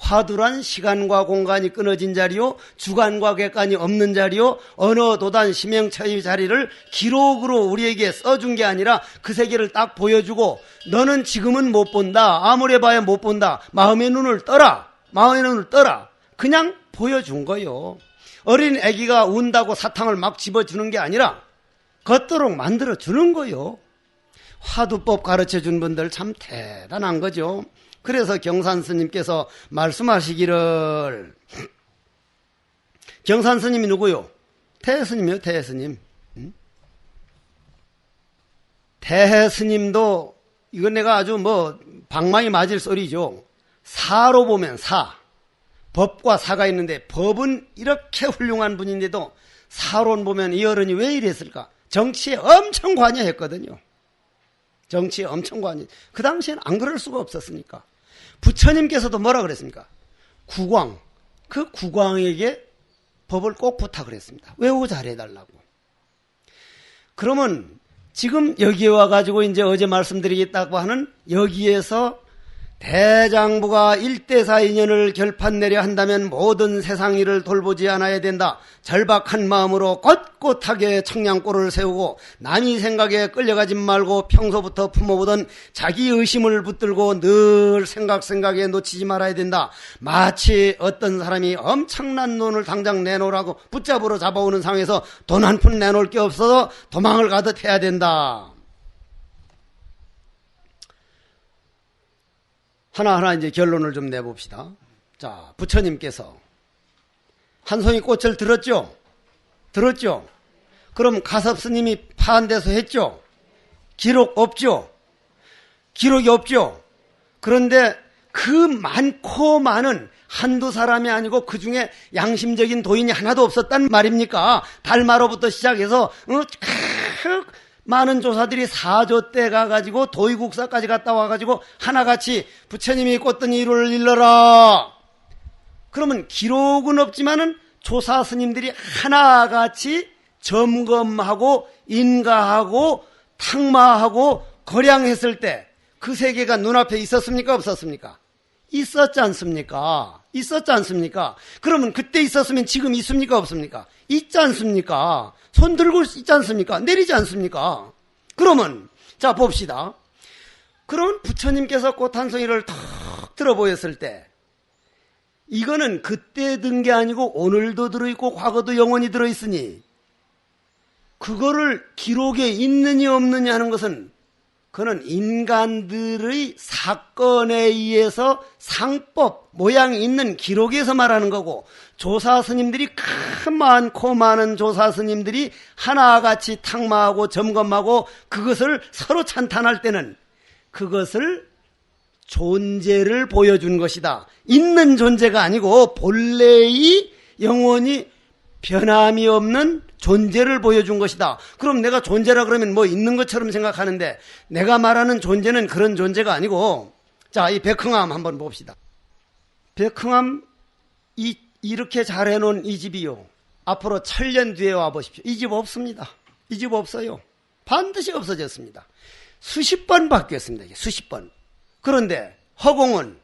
화두란 시간과 공간이 끊어진 자리요, 주관과 객관이 없는 자리요, 언어, 도단, 심형처의 자리를 기록으로 우리에게 써준 게 아니라 그 세계를 딱 보여주고, 너는 지금은 못 본다, 아무리 봐야 못 본다, 마음의 눈을 떠라, 마음의 눈을 떠라, 그냥 보여준 거요. 어린 아기가 운다고 사탕을 막 집어주는 게 아니라 걷도록 만들어주는 거요. 화두법 가르쳐준 분들 참 대단한 거죠. 그래서 경산 스님께서 말씀하시기를, 경산 스님이 누구요? 태해 스님이요, 태해 스님. 태해 스님도, 이건 내가 아주 방망이 맞을 소리죠. 사로 보면 사. 법과 사가 있는데, 법은 이렇게 훌륭한 분인데도 사론 보면 이 어른이 왜 이랬을까? 정치에 엄청 관여했거든요. 정치에 엄청 관여. 그 당시에는 안 그럴 수가 없었으니까. 부처님께서도 뭐라 그랬습니까? 국왕, 그 국왕에게 법을 꼭 부탁을 했습니다. 외우고 잘해달라고. 그러면 지금 여기에 와가지고 이제 어제 말씀드리겠다고 하는 여기에서 대장부가 일대사 인연을 결판 내려 한다면 모든 세상 일을 돌보지 않아야 된다. 절박한 마음으로 꼿꼿하게 청량골을 세우고 남이 생각에 끌려가지 말고 평소부터 품어보던 자기 의심을 붙들고 늘 생각에 놓치지 말아야 된다. 마치 어떤 사람이 엄청난 돈을 당장 내놓으라고 붙잡으러 잡아오는 상황에서 돈 한 푼 내놓을 게 없어서 도망을 가듯 해야 된다. 하나하나 이제 결론을 좀 내봅시다. 자, 부처님께서 한 송이 꽃을 들었죠? 들었죠? 그럼 가섭 스님이 파한대서 했죠? 기록 없죠? 기록이 없죠? 그런데 그 많고 많은 한두 사람이 아니고 그 중에 양심적인 도인이 하나도 없었단 말입니까? 달마로부터 시작해서 많은 조사들이 사조 때 가가지고 도의국사까지 갔다 와가지고 하나같이 부처님이 꽂던 이루를 일러라. 그러면 기록은 없지만은 조사 스님들이 하나같이 점검하고 인가하고 탁마하고 거량했을 때 그 세계가 눈앞에 있었습니까? 없었습니까? 있었지 않습니까? 있었지 않습니까? 그러면 그때 있었으면 지금 있습니까? 없습니까? 있지 않습니까? 손 들고 있지 않습니까? 내리지 않습니까? 그러면 자 봅시다. 그러면 부처님께서 꽃 한 송이를 탁 들어 보였을 때 이거는 그때 든 게 아니고 오늘도 들어있고 과거도 영원히 들어있으니 그거를 기록에 있느냐 없느냐 하는 것은 그는 인간들의 사건에 의해서 상법, 모양이 있는 기록에서 말하는 거고 조사 스님들이 많고 많은 조사 스님들이 하나같이 탁마하고 점검하고 그것을 서로 찬탄할 때는 그것을 존재를 보여준 것이다. 있는 존재가 아니고 본래의 영원히 변함이 없는 존재를 보여준 것이다. 그럼 내가 존재라 그러면 뭐 있는 것처럼 생각하는데 내가 말하는 존재는 그런 존재가 아니고 자, 이 백흥암 한번 봅시다. 백흥암 이렇게 잘 해놓은 이 집이요. 앞으로 1000년 뒤에 와보십시오. 이 집 없습니다. 이 집 없어요. 반드시 없어졌습니다. 수십 번 바뀌었습니다. 이게 수십 번. 그런데 허공은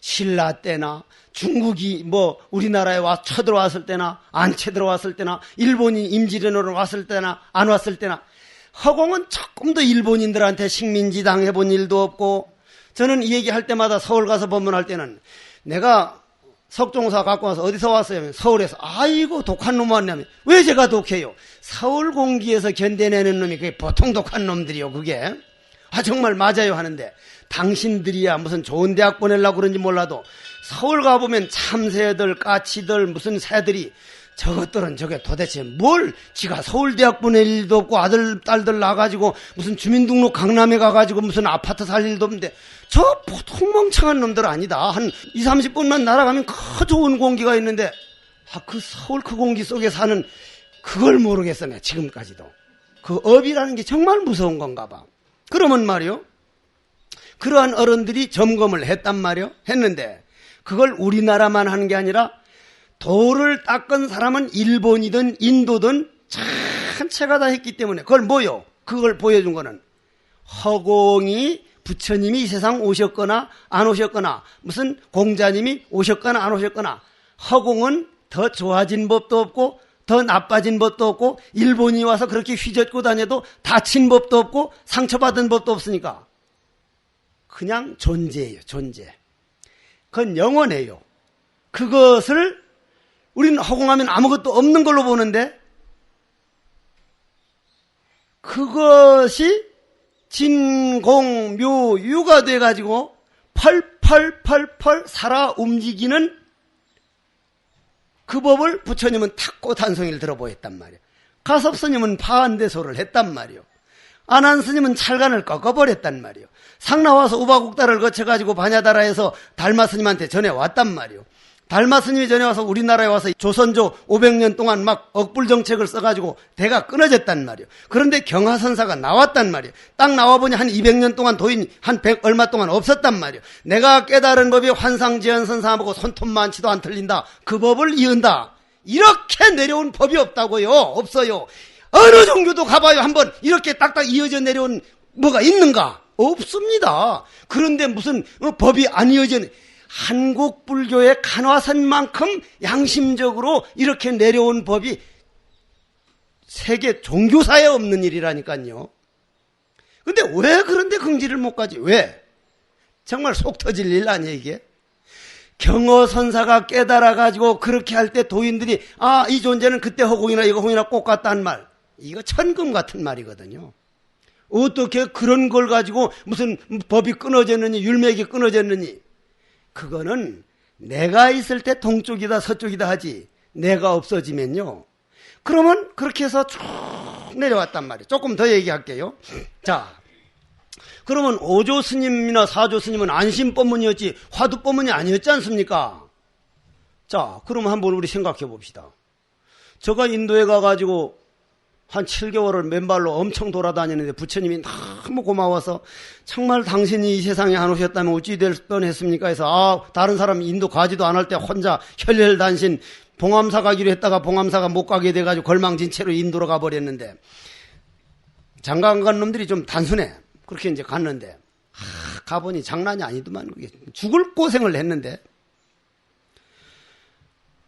신라 때나 중국이 우리나라에 쳐들어왔을 때나 안 쳐들어왔을 때나 일본이 임진왜란으로 왔을 때나 안 왔을 때나 허공은 조금도 일본인들한테 식민지 당해본 일도 없고 저는 이 얘기할 때마다 서울 가서 법문할 때는 내가 석종사 갖고 와서 어디서 왔어요? 서울에서. 아이고 독한 놈 왔냐면 왜 제가 독해요? 서울 공기에서 견뎌내는 놈이 그게 보통 독한 놈들이요. 그게 정말 맞아요 하는데 당신들이야 무슨 좋은 대학 보내려고 그런지 몰라도 서울 가보면 참새들, 까치들, 무슨 새들이 저것들은 저게 도대체 뭘 지가 서울대학 보낼 일도 없고 아들, 딸들 나가지고 무슨 주민등록 강남에 가가지고 무슨 아파트 살 일도 없는데 저 보통 멍청한 놈들 아니다. 한 20-30분만 날아가면 그 좋은 공기가 있는데 그 서울 그 공기 속에 사는 그걸 모르겠어 내가 지금까지도. 그 업이라는 게 정말 무서운 건가 봐. 그러면 말이요. 그러한 어른들이 점검을 했단 말이요. 했는데 그걸 우리나라만 하는 게 아니라 돌을 닦은 사람은 일본이든 인도든 전체가 다 했기 때문에 그걸 뭐요? 그걸 보여준 거는 허공이 부처님이 이 세상 오셨거나 안 오셨거나 무슨 공자님이 오셨거나 안 오셨거나 허공은 더 좋아진 법도 없고 더 나빠진 법도 없고 일본이 와서 그렇게 휘젓고 다녀도 다친 법도 없고 상처받은 법도 없으니까 그냥 존재예요. 존재. 그건 영원해요. 그것을 우리는 허공하면 아무것도 없는 걸로 보는데 그것이 진공묘유가 돼가지고 펄펄펄펄 살아 움직이는 그 법을 부처님은 탁고 단송이를 들어보였단 말이에요. 가섭스님은 파한대소를 했단 말이에요. 아난스님은 찰간을 꺾어버렸단 말이에요. 상나와서 우바국다를 거쳐가지고 바냐다라에서 달마스님한테 전해왔단 말이에요. 달마스님이 전해와서 우리나라에 와서 조선조 500년 동안 막 억불정책을 써가지고 대가 끊어졌단 말이에요. 그런데 경하선사가 나왔단 말이에요. 딱 나와보니 한 200년 동안 도인 한 100 얼마 동안 없었단 말이에요. 내가 깨달은 법이 환상지연선사하고 손톱만치도 안 틀린다. 그 법을 이은다. 이렇게 내려온 법이 없다고요. 없어요. 어느 종교도 가봐요. 한번 이렇게 딱딱 이어져 내려온 뭐가 있는가? 없습니다. 그런데 무슨 법이 안 이어져 한국 불교의 간화선만큼 양심적으로 이렇게 내려온 법이 세계 종교사에 없는 일이라니까요. 근데 왜 그런데 긍지를 못 가지? 왜? 정말 속 터질 일 아니에요 이게? 경허선사가 깨달아가지고 그렇게 할 때 도인들이 이 존재는 그때 허공이나 이거 허공이나 꼭 같다는 말, 이거 천금 같은 말이거든요. 어떻게 그런 걸 가지고 무슨 법이 끊어졌느니 율맥이 끊어졌느니, 그거는 내가 있을 때 동쪽이다 서쪽이다 하지 내가 없어지면요, 그러면 그렇게 해서 쭉 내려왔단 말이에요. 조금 더 얘기할게요. 자, 그러면 5조 스님이나 4조 스님은 안심법문이었지 화두법문이 아니었지 않습니까? 자, 그럼 한번 우리 생각해 봅시다. 제가 인도에 가가지고 한 7개월을 맨발로 엄청 돌아다니는데 부처님이 너무 고마워서 정말 당신이 이 세상에 안 오셨다면 어찌 될 뻔했습니까 해서 다른 사람 인도 가지도 않을 때 혼자 혈혈단신 봉암사 가기로 했다가 봉암사가 못 가게 돼가지고 걸망진 채로 인도로 가버렸는데, 장가 간 놈들이 좀 단순해. 그렇게 이제 갔는데 가보니 장난이 아니더만. 그게 죽을 고생을 했는데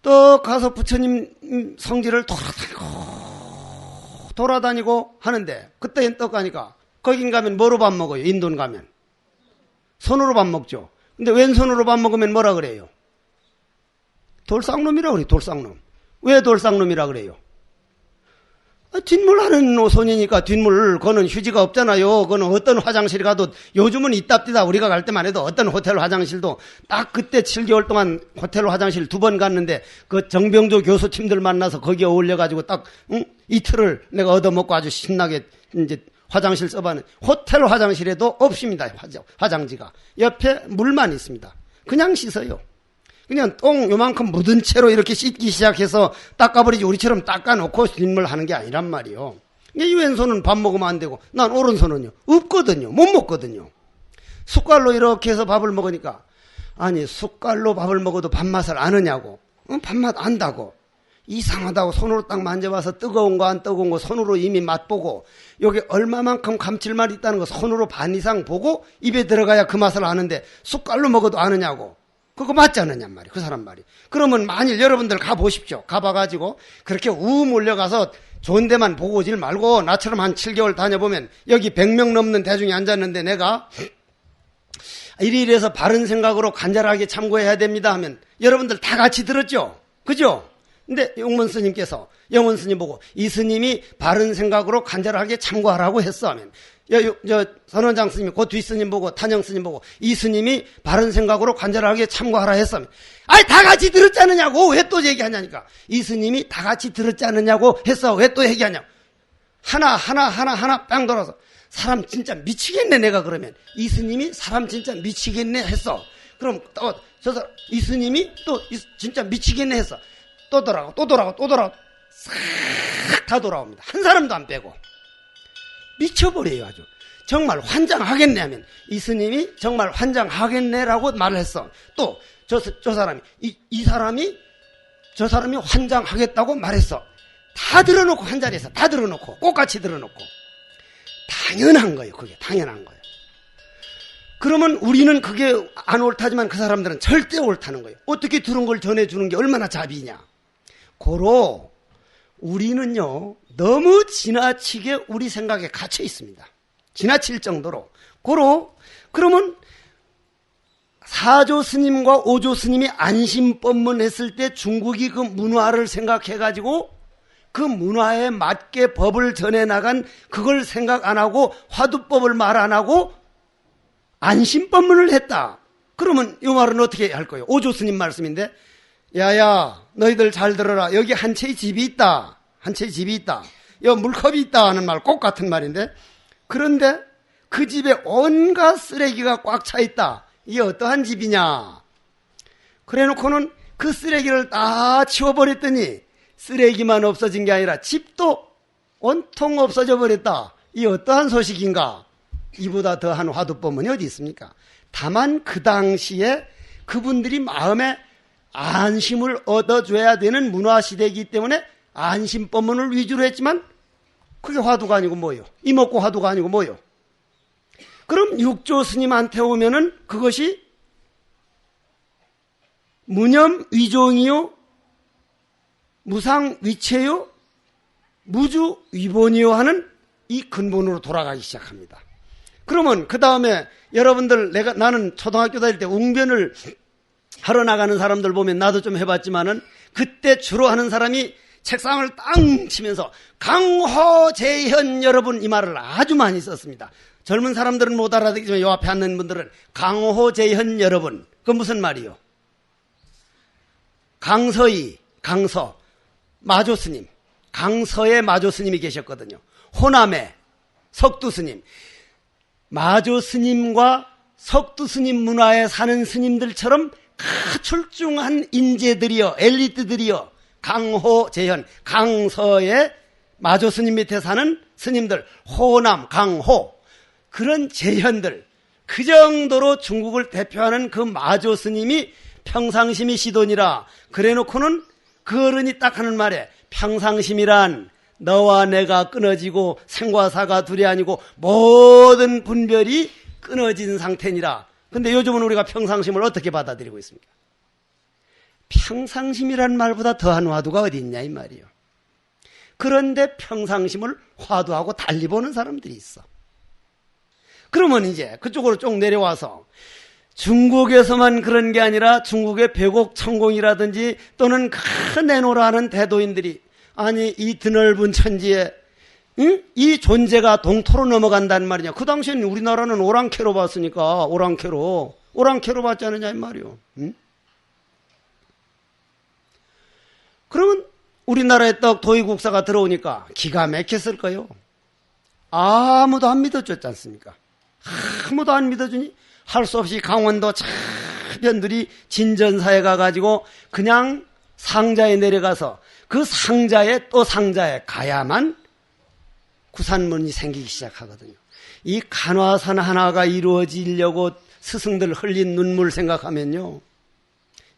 또 가서 부처님 성지를 돌아다니고 하는데, 그때 또 가니까 거긴 가면 뭐로 밥 먹어요? 인도는 가면 손으로 밥 먹죠. 근데 왼손으로 밥 먹으면 뭐라 그래요? 돌쌍놈이라 그래요. 돌쌍놈. 왜 돌쌍놈이라 그래요? 뒷물하는 노손이니까 뒷물, 그거는 휴지가 없잖아요. 그거는 어떤 화장실 가도 요즘은 있답디다. 우리가 갈 때만 해도 어떤 호텔 화장실도 딱 그때 7개월 동안 호텔 화장실 2번 갔는데 그 정병조 교수팀들 만나서 거기에 어울려가지고 딱 이틀을 내가 얻어먹고 아주 신나게 이제 화장실 써봤는데, 호텔 화장실에도 없습니다. 화장지가 옆에 물만 있습니다. 그냥 씻어요. 그냥 똥 요만큼 묻은 채로 이렇게 씻기 시작해서 닦아버리지, 우리처럼 닦아놓고 뒷물 하는 게 아니란 말이요. 이 왼손은 밥 먹으면 안 되고, 난 오른손은요 없거든요. 못 먹거든요. 숟갈로 이렇게 해서 밥을 먹으니까, 아니 숟갈로 밥을 먹어도 밥맛을 아느냐고. 밥맛 안다고. 이상하다고 손으로 딱 만져봐서 뜨거운 거 안 뜨거운 거 손으로 이미 맛보고, 여기 얼마만큼 감칠맛 있다는 거 손으로 반 이상 보고 입에 들어가야 그 맛을 아는데 숟갈로 먹어도 아느냐고. 그거 맞지 않느냐 말이에요. 그 사람 말이. 그러면 만일 여러분들 가보십시오. 가봐가지고 그렇게 우 몰려가서 좋은 데만 보고 오질 말고 나처럼 한 7개월 다녀보면 여기 100명 넘는 대중이 앉았는데 내가 이래서 바른 생각으로 간절하게 참고해야 됩니다 하면 여러분들 다 같이 들었죠? 그죠? 근데 용문 스님께서 영원 스님 보고 이 스님이 바른 생각으로 간절하게 참고하라고 했어 하면, 선원장 스님이 그 뒷 스님 보고 탄영 스님 보고 이 스님이 바른 생각으로 간절하게 참고하라 했으면, 아니 다 같이 들었지 않느냐고 왜 또 얘기하냐니까. 이 스님이 다 같이 들었지 않느냐고 했어. 왜 또 얘기하냐고. 하나 빵 돌아서 사람 진짜 미치겠네 내가. 그러면 이 스님이 사람 진짜 미치겠네 했어. 그럼 또 이 스님이 또 진짜 미치겠네 했어. 또 돌아가고 싹 다 돌아옵니다. 한 사람도 안 빼고. 미쳐버려요 아주. 정말 환장하겠네 하면 이 스님이 정말 환장하겠네라고 말을 했어. 또 저 사람이 이 사람이 저 사람이 환장하겠다고 말했어. 다 들어놓고 한 자리에서 다 들어놓고 똑같이 들어놓고 당연한 거예요. 그게 당연한 거예요. 그러면 우리는 그게 안 옳다지만 그 사람들은 절대 옳다는 거예요. 어떻게 들은 걸 전해주는 게 얼마나 자비냐. 고로 우리는요, 너무 지나치게 우리 생각에 갇혀 있습니다. 지나칠 정도로. 고로, 그러면 사조 스님과 오조 스님이 안심법문 했을 때 중국이 그 문화를 생각해가지고 그 문화에 맞게 법을 전해 나간 그걸 생각 안 하고 화두법을 말 안 하고 안심법문을 했다. 그러면 이 말은 어떻게 할 거예요? 오조 스님 말씀인데, 야야 너희들 잘 들어라. 여기 한 채의 집이 있다. 한 채의 집이 있다. 여기 물컵이 있다 하는 말 꼭 같은 말인데, 그런데 그 집에 온갖 쓰레기가 꽉 차 있다. 이게 어떠한 집이냐. 그래 놓고는 그 쓰레기를 다 치워버렸더니 쓰레기만 없어진 게 아니라 집도 온통 없어져 버렸다. 이 어떠한 소식인가. 이보다 더한 화두법문이 어디 있습니까? 다만 그 당시에 그분들이 마음에 안심을 얻어줘야 되는 문화시대이기 때문에 안심법문을 위주로 했지만 그게 화두가 아니고 뭐요? 이먹고 화두가 아니고 뭐요? 그럼 육조 스님한테 오면은 그것이 무념 위종이요, 무상 위체요, 무주 위본이요 하는 이 근본으로 돌아가기 시작합니다. 그러면 그 다음에 여러분들, 나는 초등학교 다닐 때 웅변을 하러 나가는 사람들 보면 나도 좀 해봤지만은 그때 주로 하는 사람이 책상을 땅 치면서 강호재현 여러분 이 말을 아주 많이 썼습니다. 젊은 사람들은 못 알아듣지만 이 앞에 앉는 분들은 강호재현 여러분, 그건 무슨 말이요? 강서의, 강서, 마조스님, 강서에 마조스님이 계셨거든요. 호남에 석두스님, 마조스님과 석두스님 문화에 사는 스님들처럼 출중한 인재들이여, 엘리트들이여, 강호재현, 강서에 마조스님 밑에 사는 스님들, 호남, 강호, 그런 재현들, 그 정도로 중국을 대표하는 그 마조스님이 평상심이 시돈이라 그래 놓고는 그 어른이 딱 하는 말에, 평상심이란 너와 내가 끊어지고 생과 사가 둘이 아니고 모든 분별이 끊어진 상태니라. 근데 요즘은 우리가 평상심을 어떻게 받아들이고 있습니까? 평상심이란 말보다 더한 화두가 어디 있냐 이 말이에요. 그런데 평상심을 화두하고 달리 보는 사람들이 있어. 그러면 이제 그쪽으로 쭉 내려와서 중국에서만 그런 게 아니라 중국의 백옥 천공이라든지 또는 큰 내노라 하는 대도인들이, 아니 이 드넓은 천지에 이 존재가 동토로 넘어간다는 말이냐. 그 당시에는 우리나라는 오랑캐로 봤으니까 오랑캐로 봤지 않느냐 이 말이요. 그러면 우리나라에 딱 도의국사가 들어오니까 기가 막혔을 거요. 아무도 안 믿어줬지 않습니까? 아무도 안 믿어주니 할 수 없이 강원도 차변들이 진전사에 가가지고 그냥 상자에 내려가서 그 상자에 또 상자에 가야만 구산문이 생기기 시작하거든요. 이 간화산 하나가 이루어지려고 스승들 흘린 눈물 생각하면요,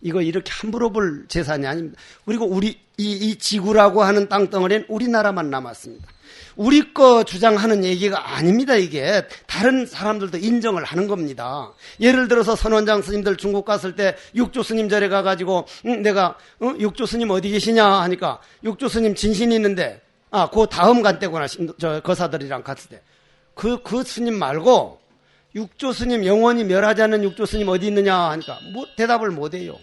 이거 이렇게 함부로 볼 재산이 아닙니다. 그리고 우리 이 지구라고 하는 땅덩어리는 우리나라만 남았습니다. 우리 거 주장하는 얘기가 아닙니다. 이게 다른 사람들도 인정을 하는 겁니다. 예를 들어서 선원장 스님들 중국 갔을 때 육조 스님 절에 가가지고 내가 육조 스님 어디 계시냐 하니까 육조 스님 진신이 있는데, 그 다음 간 때구나, 저 거사들이랑 갔을 때 그 스님 말고 육조 스님, 영원히 멸하지 않는 육조 스님 어디 있느냐 하니까 뭐 대답을 못해요.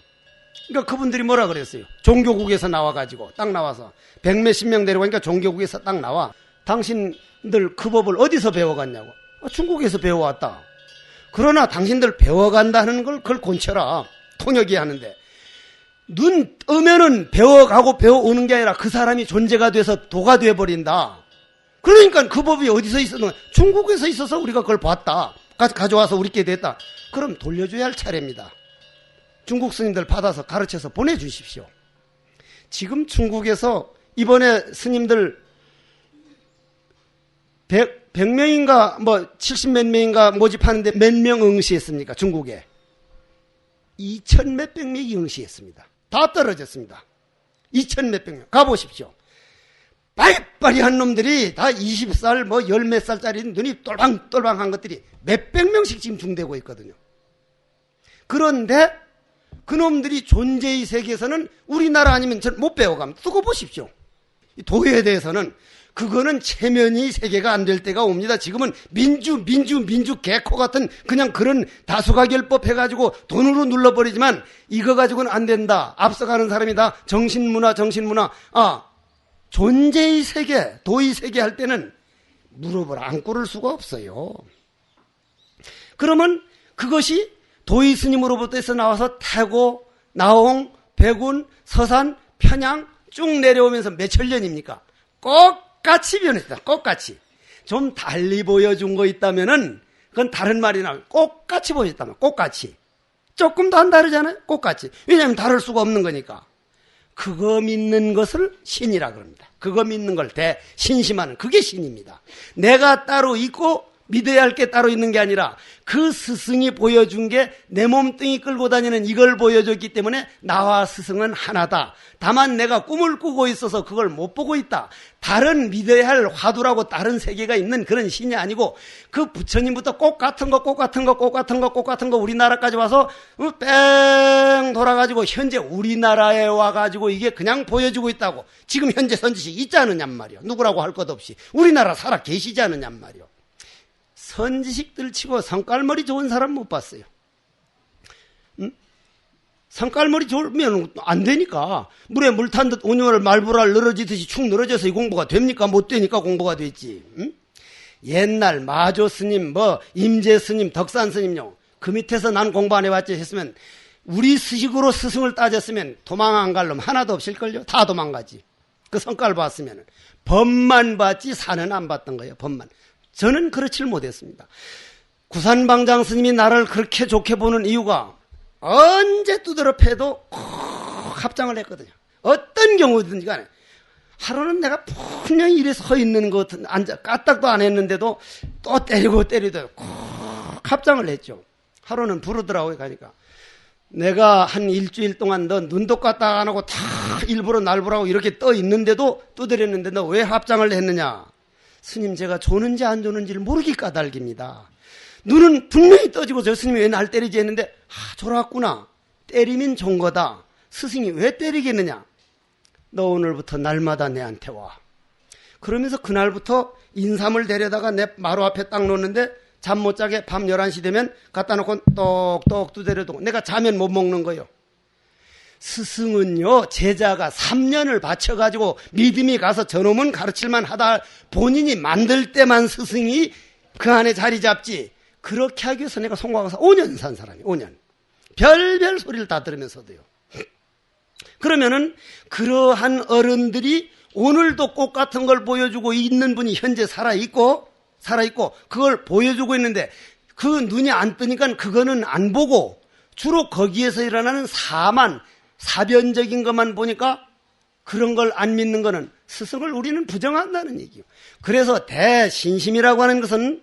그러니까 그분들이 뭐라 그랬어요? 종교국에서 나와가지고 딱 나와서 백몇십 명 데려가니까 종교국에서 딱 나와. 당신들 그 법을 어디서 배워갔냐고. 중국에서 배워왔다. 그러나 당신들 배워간다는 걸 그걸 곤쳐라. 통역이 하는데 눈 뜨면은 배워가고 배워오는 게 아니라 그 사람이 존재가 돼서 도가 돼버린다. 그러니까 그 법이 어디서 있었는 거야? 중국에서 있어서 우리가 그걸 봤다. 가져와서 우리께 됐다. 그럼 돌려줘야 할 차례입니다. 중국 스님들 받아서 가르쳐서 보내주십시오. 지금 중국에서 이번에 스님들 100명인가 뭐 70몇 명인가 모집하는데 몇 명 응시했습니까? 중국에 2천 몇백 명이 응시했습니다. 다 떨어졌습니다. 2천 몇백 명. 가보십시오. 빠리빠리한 놈들이 다 20살 뭐 열 몇 살짜리 눈이 똘방똘방한 것들이 몇백 명씩 지금 중되고 있거든요. 그런데 그놈들이 존재의 세계에서는 우리나라 아니면 못 배워갑니다. 두고 보십시오. 도에 대해서는 그거는 체면이 세계가 안 될 때가 옵니다. 지금은 민주 개코 같은 그냥 그런 다수가결법 해가지고 돈으로 눌러버리지만 이거 가지고는 안 된다. 앞서가는 사람이 다 정신문화. 존재의 세계, 도의 세계 할 때는 무릎을 안 꿇을 수가 없어요. 그러면 그것이 도의 스님으로부터에서 나와서 태고, 나홍, 백운, 서산, 편양 쭉 내려오면서 몇천 년입니까? 똑같이 변했다. 똑같이. 좀 달리 보여준 거 있다면은 그건 다른 말이 나와요. 똑같이 보였다면 똑같이. 조금 더 안 다르잖아요. 똑같이. 왜냐하면 다를 수가 없는 거니까. 그거 믿는 것을 신이라 그럽니다. 그거 믿는 걸 대신심하는 그게 신입니다. 내가 따로 있고 믿어야 할 게 따로 있는 게 아니라 그 스승이 보여준 게 내 몸뚱이 끌고 다니는 이걸 보여줬기 때문에 나와 스승은 하나다. 다만 내가 꿈을 꾸고 있어서 그걸 못 보고 있다. 다른 믿어야 할 화두라고 다른 세계가 있는 그런 신이 아니고 그 부처님부터 꼭 같은 거 우리나라까지 와서 뺑 돌아가지고 현재 우리나라에 와가지고 이게 그냥 보여주고 있다고. 지금 현재 선지식 있지 않느냔 말이요. 누구라고 할 것 없이 우리나라 살아 계시지 않느냔 말이요. 선지식들 치고 성깔머리 좋은 사람 못 봤어요. 성깔머리 좋으면 안 되니까. 물에 물 탄 듯 온유를 말불알 늘어지듯이 축 늘어져서 이 공부가 됩니까? 못 되니까 공부가 됐지. 옛날 마조 스님, 임재 스님, 덕산 스님요. 그 밑에서 난 공부 안 해봤지 했으면 우리 스식으로 스승을 따졌으면 도망 안 갈 놈 하나도 없을걸요. 다 도망가지. 그 성깔 봤으면. 법만 봤지 산은 안 봤던 거예요. 법만. 저는 그렇지를 못했습니다. 구산방장 스님이 나를 그렇게 좋게 보는 이유가 언제 두드러 패도 합장을 했거든요. 어떤 경우든지 간에. 하루는 내가 분명히 이래 서 있는 것 앉아 까딱도 안 했는데도 또 때리도 합장을 했죠. 하루는 부르더라고요. 가니까 내가 한 일주일 동안 너 눈도 까딱 안 하고 다 일부러 날 보라고 이렇게 떠 있는데도 두드렸는데 너 왜 합장을 했느냐. 스님 제가 조는지 안 조는지를 모르기 까닭입니다. 눈은 분명히 떠지고 저 스님이 왜 날 때리지 했는데 졸았구나. 때리면 좋은 거다. 스승이 왜 때리겠느냐. 너 오늘부터 날마다 내한테 와. 그러면서 그날부터 인삼을 데려다가 내 마루 앞에 딱 놓는데 잠 못 자게 밤 11시 되면 갖다 놓고 똑똑 두드려도 내가 자면 못 먹는 거예요. 스승은요, 제자가 3년을 바쳐가지고 믿음이 가서 저놈은 가르칠만 하다 본인이 만들 때만 스승이 그 안에 자리 잡지. 그렇게 하기 위해서 내가 송과가서 5년 산 사람이 5년. 별별 소리를 다 들으면서도요. 그러면은 그러한 어른들이 오늘도 꽃 같은 걸 보여주고 있는 분이 현재 살아있고 그걸 보여주고 있는데 그 눈이 안 뜨니까 그거는 안 보고 주로 거기에서 일어나는 사변적인 것만 보니까 그런 걸 안 믿는 거는 스승을 우리는 부정한다는 얘기예요. 그래서 대신심이라고 하는 것은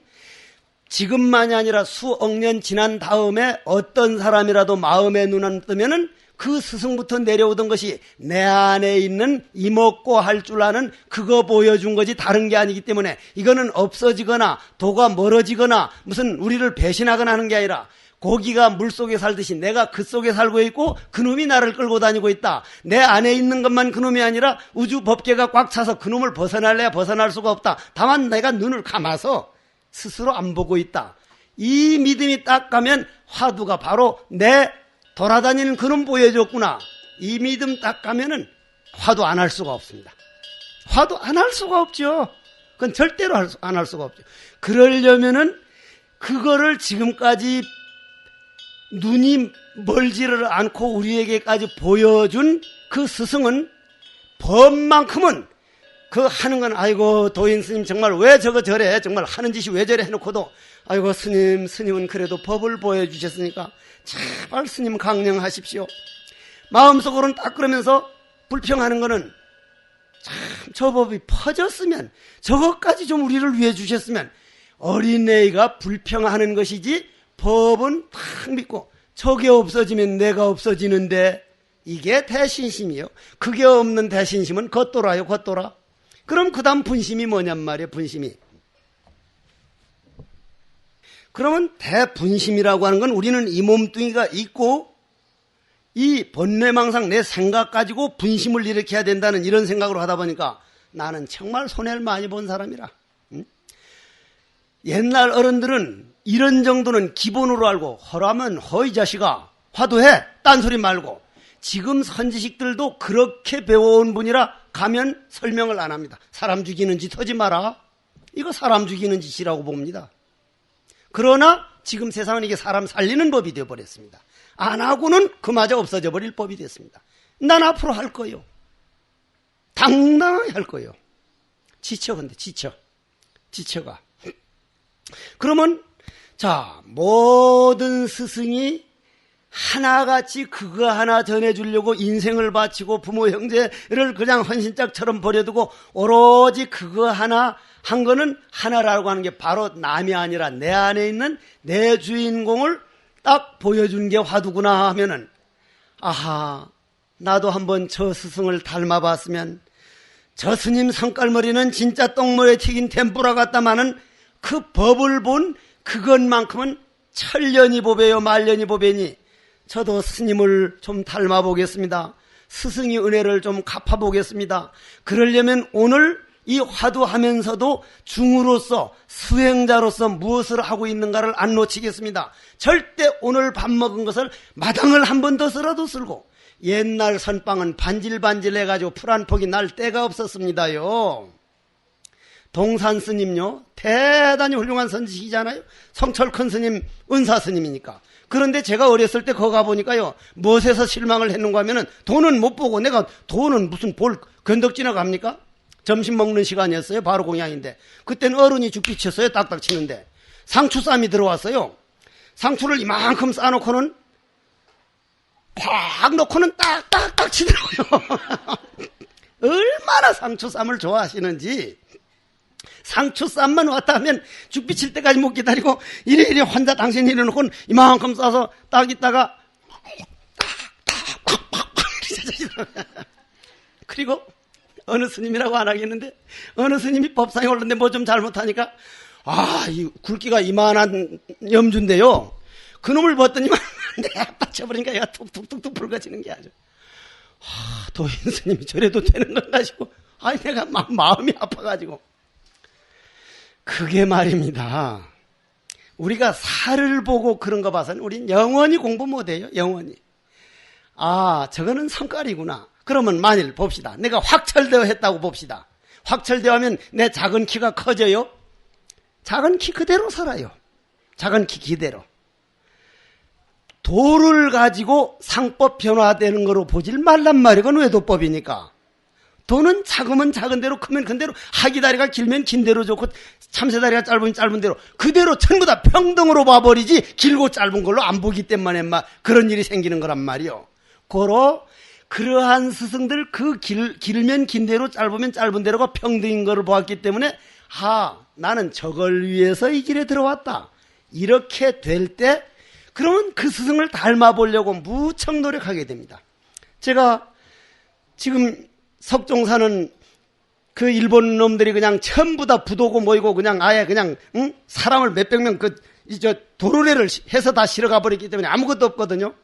지금만이 아니라 수억 년 지난 다음에 어떤 사람이라도 마음에 눈을 뜨면은 그 스승부터 내려오던 것이 내 안에 있는 이먹고 할 줄 아는 그거 보여준 거지 다른 게 아니기 때문에 이거는 없어지거나 도가 멀어지거나 무슨 우리를 배신하거나 하는 게 아니라 고기가 물속에 살듯이 내가 그 속에 살고 있고 그놈이 나를 끌고 다니고 있다. 내 안에 있는 것만 그놈이 아니라 우주 법계가 꽉 차서 그놈을 벗어날래야 벗어날 수가 없다. 다만 내가 눈을 감아서 스스로 안 보고 있다. 이 믿음이 딱 가면 화두가 바로 내 돌아다니는 그놈 보여줬구나. 이 믿음 딱 가면은 화두 안 할 수가 없습니다. 화두 안 할 수가 없죠. 그건 절대로 안 할 수가 없죠. 그러려면은 그거를 지금까지 눈이 멀지를 않고 우리에게까지 보여준 그 스승은 법만큼은 그 하는 건 아이고 도인 스님 정말 왜 저거 저래 정말 하는 짓이 왜 저래 해놓고도 아이고 스님은 그래도 법을 보여주셨으니까 제발 스님 강령하십시오. 마음속으로는 딱 그러면서 불평하는 거는 참 저 법이 퍼졌으면 저것까지 좀 우리를 위해 주셨으면 어린애가 불평하는 것이지 법은 딱 믿고 저게 없어지면 내가 없어지는데 이게 대신심이요. 그게 없는 대신심은 겉돌아요. 겉돌아. 그럼 그 다음 분심이 뭐냔 말이에요. 분심이. 그러면 대분심이라고 하는 건 우리는 이 몸뚱이가 있고 이 번뇌망상 내 생각 가지고 분심을 일으켜야 된다는 이런 생각으로 하다 보니까 나는 정말 손해를 많이 본 사람이라. 응? 옛날 어른들은 이런 정도는 기본으로 알고 허라면 허 이 자식아 화도해 딴소리 말고 지금 선지식들도 그렇게 배워온 분이라 가면 설명을 안 합니다. 사람 죽이는 짓 하지 마라. 이거 사람 죽이는 짓이라고 봅니다. 그러나 지금 세상은 이게 사람 살리는 법이 되어버렸습니다. 안 하고는 그마저 없어져 버릴 법이 됐습니다. 난 앞으로 할 거요. 당당하게 할 거요. 지쳐 근데 지쳐가. 그러면 자 모든 스승이 하나같이 그거 하나 전해주려고 인생을 바치고 부모 형제를 그냥 헌신짝처럼 버려두고 오로지 그거 하나 한 거는 하나라고 하는 게 바로 남이 아니라 내 안에 있는 내 주인공을 딱 보여준 게 화두구나 하면은 아하 나도 한번 저 스승을 닮아봤으면 저 스님 성깔머리는 진짜 똥물에 튀긴 템뿌라 같다마는 그 법을 본 그것만큼은 천년이 보배요 말년이 보배니 저도 스님을 좀 닮아보겠습니다. 스승의 은혜를 좀 갚아보겠습니다. 그러려면 오늘 이 화두하면서도 중으로서 수행자로서 무엇을 하고 있는가를 안 놓치겠습니다. 절대 오늘 밥 먹은 것을 마당을 한 번 더 쓸어도 쓸고 옛날 선빵은 반질반질해가지고 풀 한 폭이 날 데가 없었습니다요. 동산 스님요 대단히 훌륭한 선지식이잖아요. 성철 큰 스님 은사 스님이니까. 그런데 제가 어렸을 때 거기 가보니까요 무엇에서 실망을 했는가 하면은 돈은 못 보고 내가 돈은 무슨 볼 견덕지나 갑니까? 점심 먹는 시간이었어요. 바로 공양인데 그때는 어른이 죽기 쳤어요. 딱딱 치는데 상추쌈이 들어왔어요. 상추를 이만큼 싸놓고는 팍 넣고는 딱딱딱 치더라고요. 얼마나 상추쌈을 좋아하시는지. 상추쌈만 왔다 하면 죽비 칠 때까지 못 기다리고 이래 혼자 당신이 이래놓고는 이만큼 싸서 딱 있다가 그리고 어느 스님이라고 안 하겠는데 어느 스님이 법상에 올랐는데 뭐 좀 잘못하니까 이 굵기가 이만한 염주인데요. 그놈을 봤더니만 내 앞다 쳐버리니까 얘가 툭툭툭툭 붉어지는 게 아주 도인 스님이 저래도 되는 건가 싶고 내가 마음이 아파가지고 그게 말입니다. 우리가 살을 보고 그런 거 봐서는 우린 영원히 공부 못해요. 영원히. 저거는 성깔이구나. 그러면 만일 봅시다. 내가 확철되어 했다고 봅시다. 확철되어 하면 내 작은 키가 커져요? 작은 키 그대로 살아요. 작은 키 그대로. 도를 가지고 상법 변화되는 거로 보질 말란 말이에요. 그건 외도법이니까. 도는 작으면 작은 대로 크면 큰 대로 하기다리가 길면 긴 대로 좋고 참새다리가 짧으면 짧은 대로 그대로 전부 다 평등으로 봐버리지 길고 짧은 걸로 안 보기 때문에 그런 일이 생기는 거란 말이요. 그러한 스승들 길면 긴 대로 짧으면 짧은 대로가 평등인 거를 보았기 때문에 나는 저걸 위해서 이 길에 들어왔다. 이렇게 될 때 그러면 그 스승을 닮아보려고 무척 노력하게 됩니다. 제가 지금 석종사는 그 일본 놈들이 그냥 전부 다 부도고 모이고 그냥 아예 그냥 사람을 몇백 명 도로래를 해서 다 실어가 버렸기 때문에 아무것도 없거든요.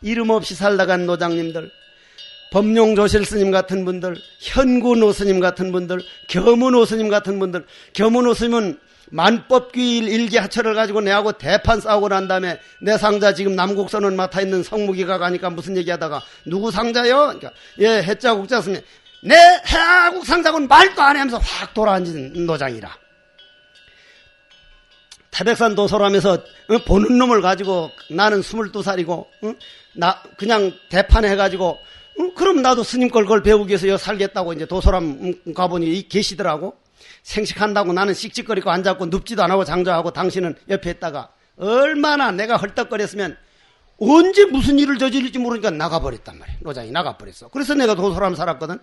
이름 없이 살다간 노장님들, 법룡조실 스님 같은 분들, 현구 노스님 같은 분들, 겸은 노스님 같은 분들. 겸은 노스님은 만법규일 일기하철을 가지고 내하고 대판 싸우고 난 다음에 내 상자 지금 남국선원 맡아 있는 성무기가 가니까 무슨 얘기하다가 누구 상자요? 그러니까 해자국자 스님. 내 해아국 상자고는 말도 안 하면서 확 돌아앉은 노장이라. 태백산 도서람에서 보는 놈을 가지고 나는 22살이고 나 그냥 대판해 가지고 그럼 나도 스님 걸 배우기 위해서 여기 살겠다고 이제 도서람 가보니 계시더라고. 생식한다고 나는 씩씩거리고 앉았고 눕지도 안 하고 장자하고 당신은 옆에 있다가 얼마나 내가 헐떡거렸으면 언제 무슨 일을 저지를지 모르니까 나가버렸단 말이야. 노장이 나가버렸어. 그래서 내가 도서람 살았거든.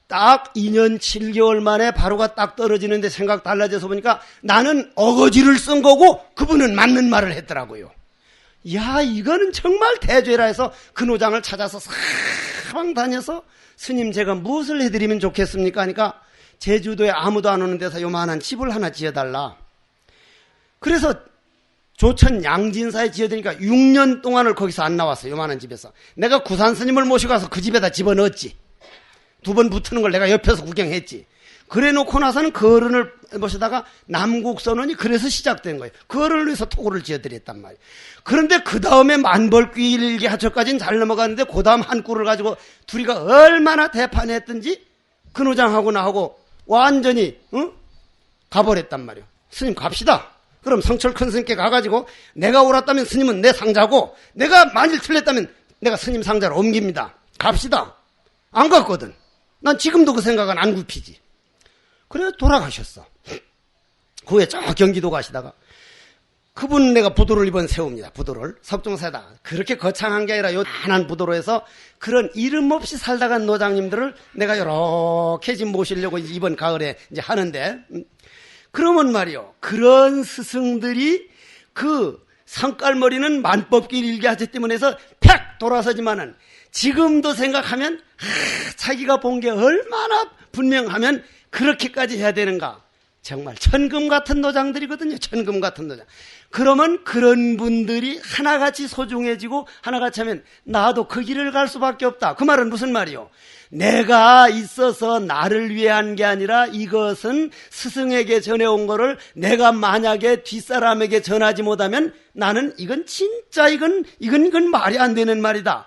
딱 2년 7개월 만에 바로가 딱 떨어지는데 생각 달라져서 보니까 나는 어거지를 쓴 거고 그분은 맞는 말을 했더라고요. 야, 이거는 정말 대죄라 해서 그 노장을 찾아서 사방 다녀서 스님 제가 무엇을 해드리면 좋겠습니까? 하니까 제주도에 아무도 안 오는 데서 요만한 집을 하나 지어달라. 그래서 조천 양진사에 지어드리니까 6년 동안을 거기서 안 나왔어요. 요만한 집에서. 내가 구산 스님을 모시고 가서 그 집에다 집어넣었지. 2번 붙는 걸 내가 옆에서 구경했지. 그래 놓고 나서는 그 어른을 모시다가 남국선언이 그래서 시작된 거예요. 그 어른을 위해서 토굴을 지어드렸단 말이에요. 그런데 그 다음에 만벌귀일기 하초까지는 잘 넘어갔는데 그 다음 한 꿀을 가지고 둘이가 얼마나 대판했든지 그 노장하고 나하고 완전히 가버렸단 말이에요. 스님 갑시다. 그럼 성철 큰 스님께 가가지고 내가 옳았다면 스님은 내 상자고 내가 만일 틀렸다면 내가 스님 상자로 옮깁니다. 갑시다. 안 갔거든. 난 지금도 그 생각은 안 굽히지. 그래 돌아가셨어. 그 후에 저 경기도 가시다가 그분 내가 부도를 이번 세웁니다. 부도를 석종사에다 그렇게 거창한 게 아니라 요만한 부도로해서 그런 이름 없이 살다간 노장님들을 내가 이렇게 지금 모시려고 이번 가을에 이제 하는데 그러면 말이요 그런 스승들이 그 성깔머리는 만법길 일기하체 때문에 해서 팩 돌아서지만은 지금도 생각하면 자기가 본 게 얼마나 분명하면 그렇게까지 해야 되는가. 정말 천금 같은 노장들이거든요. 천금 같은 노장. 그러면 그런 분들이 하나같이 소중해지고 하나같이 하면 나도 그 길을 갈 수밖에 없다. 그 말은 무슨 말이요? 내가 있어서 나를 위해 한 게 아니라 이것은 스승에게 전해온 거를 내가 만약에 뒷사람에게 전하지 못하면 나는 이건 진짜 이건 말이 안 되는 말이다.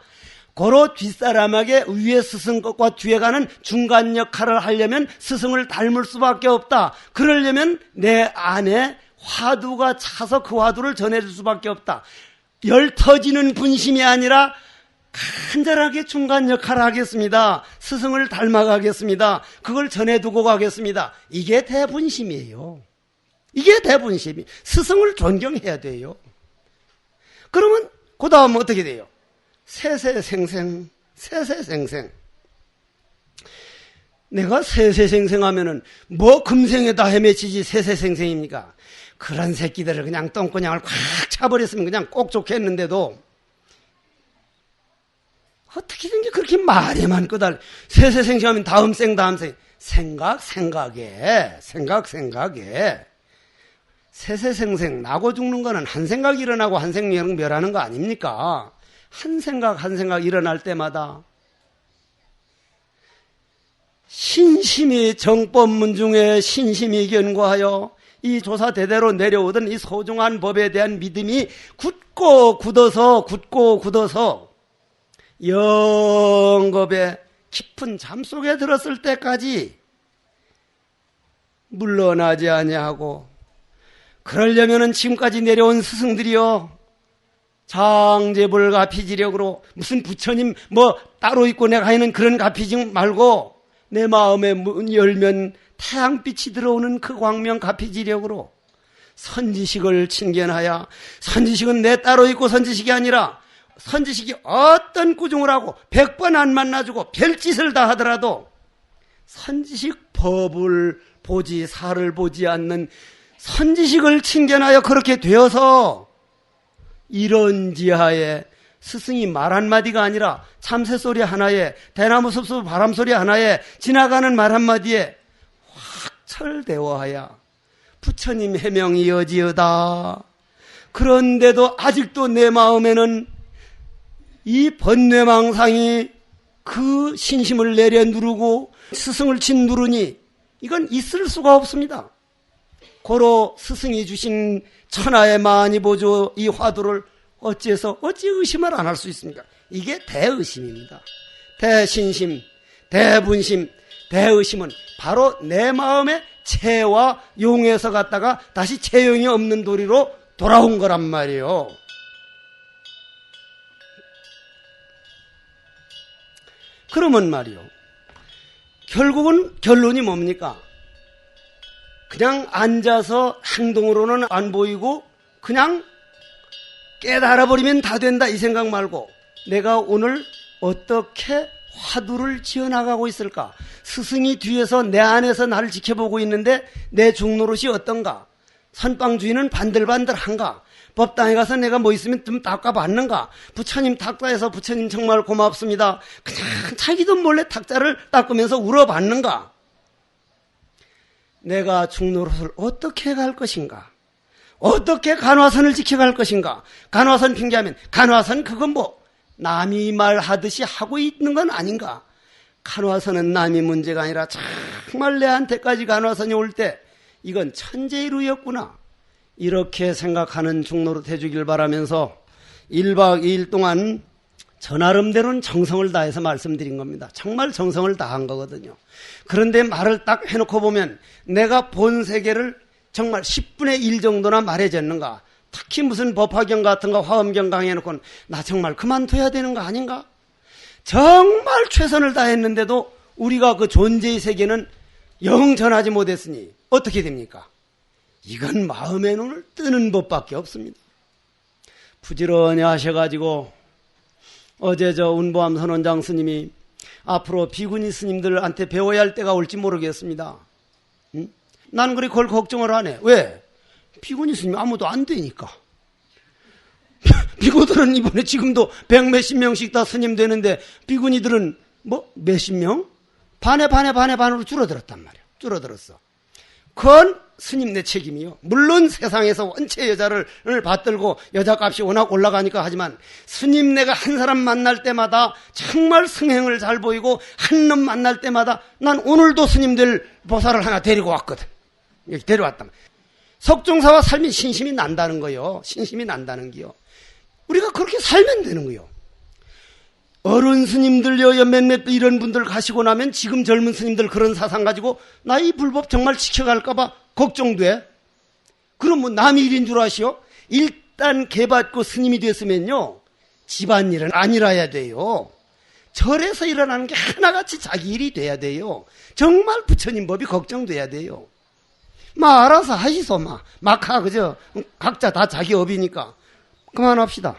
고로 뒷사람에게 위에 스승 것과 뒤에 가는 중간 역할을 하려면 스승을 닮을 수밖에 없다. 그러려면 내 안에 화두가 차서 그 화두를 전해줄 수밖에 없다. 열 터지는 분심이 아니라 간절하게 중간 역할을 하겠습니다. 스승을 닮아가겠습니다. 그걸 전해두고 가겠습니다. 이게 대분심이에요. 이게 대분심이. 스승을 존경해야 돼요. 그러면 그 다음 어떻게 돼요? 세세생생. 내가 세세생생하면은 뭐 금생에 다 헤매치지 세세생생입니까? 그런 새끼들을 그냥 똥구녕을 꽉 차버렸으면 그냥 꼭 좋겠는데도 어떻게든지 그렇게 말에만 끄달. 세세생생하면 다음 생. 생각에. 세세생생 나고 죽는 거는 한 생각 일어나고 한 생각 멸하는 거 아닙니까? 한 생각 일어날 때마다 신심이 정법문 중에 신심이 견고하여 이 조사 대대로 내려오던 이 소중한 법에 대한 믿음이 굳고 굳어서 영겁의 깊은 잠 속에 들었을 때까지 물러나지 아니하고 그러려면은 지금까지 내려온 스승들이요 장제불가피지력으로 무슨 부처님 뭐 따로 있고 내가 하는 그런 가피지 말고 내 마음에 문 열면 태양빛이 들어오는 그 광명 가피지력으로 선지식을 친견하여 선지식은 내 따로 있고 선지식이 아니라 선지식이 어떤 꾸중을 하고 100번 안 만나주고 별짓을 다 하더라도 선지식 법을 보지 사를 보지 않는 선지식을 친견하여 그렇게 되어서 이런 지하에 스승이 말 한마디가 아니라 참새소리 하나에 대나무 숲숲 바람소리 하나에 지나가는 말 한마디에 확철대오하여 부처님 해명이 여지어다. 그런데도 아직도 내 마음에는 이 번뇌망상이 그 신심을 내려 누르고 스승을 친 누르니 이건 있을 수가 없습니다. 고로 스승이 주신 천하의 만이보조 이 화두를 어찌 의심을 안 할 수 있습니까? 이게 대의심입니다. 대신심, 대분심, 대의심은 바로 내 마음의 체와 용에서 갔다가 다시 체용이 없는 도리로 돌아온 거란 말이에요. 그러면 말이요. 결국은 결론이 뭡니까? 그냥 앉아서 행동으로는 안 보이고 그냥 깨달아버리면 다 된다 이 생각 말고 내가 오늘 어떻게 화두를 지어나가고 있을까? 스승이 뒤에서 내 안에서 나를 지켜보고 있는데 내 중노릇이 어떤가? 선빵 주인은 반들반들한가? 법당에 가서 내가 뭐 있으면 좀 닦아봤는가? 부처님 닦아해서 부처님 정말 고맙습니다. 그냥 자기도 몰래 탁자를 닦으면서 울어봤는가? 내가 중노릇을 어떻게 갈 것인가? 어떻게 간화선을 지켜갈 것인가? 간화선 핑계하면 간화선 그건 뭐 남이 말하듯이 하고 있는 건 아닌가? 간화선은 남이 문제가 아니라 정말 내한테까지 간화선이 올 때 이건 천재이루였구나. 이렇게 생각하는 중노릇 해주길 바라면서 1박 2일 동안 저 나름대로는 정성을 다해서 말씀드린 겁니다. 정말 정성을 다한 거거든요. 그런데 말을 딱 해놓고 보면 내가 본 세계를 정말 10분의 1 정도나 말해줬는가? 특히 무슨 법화경 같은 거 화엄경 강해놓고는 나 정말 그만둬야 되는 거 아닌가? 정말 최선을 다했는데도 우리가 그 존재의 세계는 영 전하지 못했으니 어떻게 됩니까? 이건 마음의 눈을 뜨는 법밖에 없습니다. 부지런히 하셔가지고 어제 저 운보암 선원장 스님이 앞으로 비구니 스님들한테 배워야 할 때가 올지 모르겠습니다. 응? 나는 그래 그걸 걱정을 하네. 왜? 비구니 스님 아무도 안 되니까. 비구들은 이번에 지금도 100몇십 명씩 다 스님 되는데 비구니들은 뭐 몇십 명? 반으로 줄어들었단 말이야. 줄어들었어. 그건 스님네 책임이요. 물론 세상에서 원체 여자를 받들고 여자값이 워낙 올라가니까 하지만 스님네가 한 사람 만날 때마다 정말 승행을 잘 보이고 한 놈 만날 때마다 난 오늘도 스님들 보살을 하나 데리고 왔거든. 여기 데려왔단 말이야. 석중사와 살면 신심이 난다는 거요. 신심이 난다는 게요. 우리가 그렇게 살면 되는 거요. 어른 스님들요, 몇몇 이런 분들 가시고 나면 지금 젊은 스님들 그런 사상 가지고 나 이 불법 정말 지켜갈까봐 걱정돼. 그럼 뭐 남의 일인 줄 아시오? 일단 개받고 스님이 됐으면요, 집안일은 아니라야 돼요. 절에서 일어나는 게 하나같이 자기 일이 돼야 돼요. 정말 부처님 법이 걱정돼야 돼요. 알아서 하시소, 막하, 그죠? 각자 다 자기 업이니까. 그만합시다.